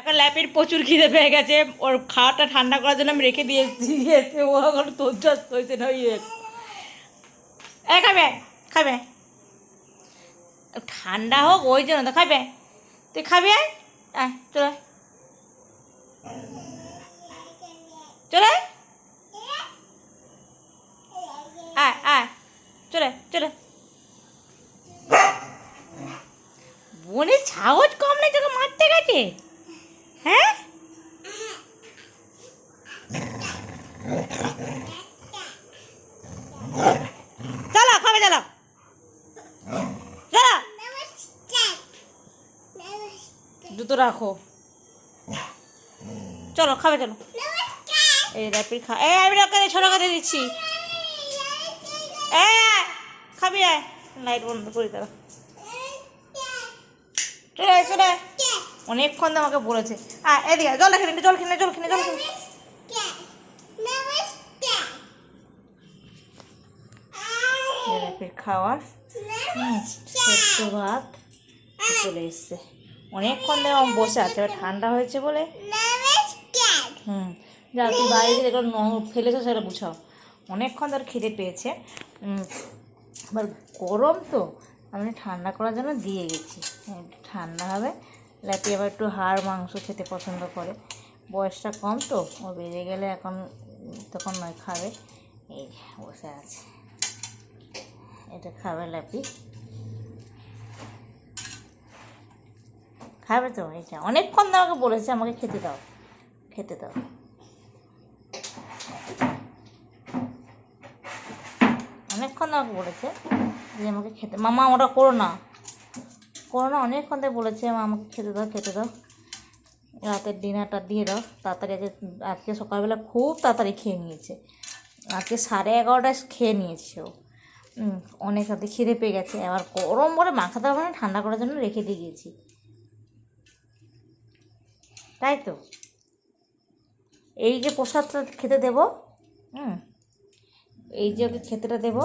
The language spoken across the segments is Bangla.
এখন ল্যাপের প্রচুর খিদে পেয়ে গেছে, ওর খাওয়াটা ঠান্ডা করার জন্য আমি রেখে দিয়েছি। ও এখন তোর হয়েছে না ইয়ে খাবে খাবে ঠান্ডা হোক ওই জন্য তো খাবে। তুই খাবি আয় চলে চলে আয় আয় চলে চলে। বোনের সাহস কম নেই তোকে মারতে গেছে? হ্যাঁ চলো খাবে চলো চলো জুতো রাখো চলো খাবে চলো। এই র্যাপিড খা আমি ছোটো কাছে দিচ্ছি খাবি আয় লাইট বন্ধ করি তারা চলে চলে অনেকক্ষণ তো আমাকে বলেছে এদিকে জল খেলে জল খেলে জল খেলে জল খেলে র্যাপিড খাওয়ার সেদ্ধ ভাত চলে এসছে। অনেকক্ষণ ধরে বসে আছে, ঠান্ডা হয়েছে বলে। যা তুই বাইরে যেগুলো ফেলেছো সেগুলো গুছাও। অনেকক্ষণ ধরে খিদে পেয়েছে, এবার গরম তো আমি ঠান্ডা করার জন্য দিয়ে গেছি, ঠান্ডা হবে। ল্যাপি আবার একটু হাড় মাংস খেতে পছন্দ করে, বয়সটা কম তো, ও বেড়ে গেলে এখন তখন নয় খাবে। এই বসে আছে, এটা খাবে ল্যাপি, খাবে তো। এইটা অনেকক্ষণ ধরে আমাকে বলেছে আমাকে খেতে দাও খেতে দাও। অনেকক্ষণ আমাকে বলেছে যে আমাকে খেতে, মামা ওটা করো না অনেকক্ষণ ধরে বলেছে আমাকে খেতে দাও খেতে দাও। রাতের ডিনারটা দিয়ে দাও তাড়াতাড়ি। আজকে সকালবেলা খুব তাড়াতাড়ি খেয়ে নিয়েছে, আজকে 11:30টায় খেয়ে নিয়েছে ও। অনেক রাতে খিদে পেয়ে গেছে, আবার গরম বলে মাখাতে হবে না, ঠান্ডা করার জন্য রেখে দিয়ে গেছি, তাই তো। এই যে প্রসাদটা খেতে দেবো, এই যে ওকে খেতেটা দেবো,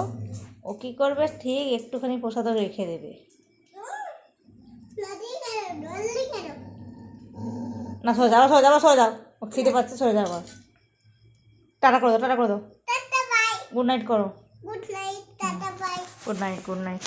ও কী করবে ঠিক একটুখানি প্রসাদও রেখে দেবে। না সরে যাও সরে যাও, ও খিদে পাচ্ছে, সরে যাও। টাটা করে দাও গুড নাইট করো। Good night.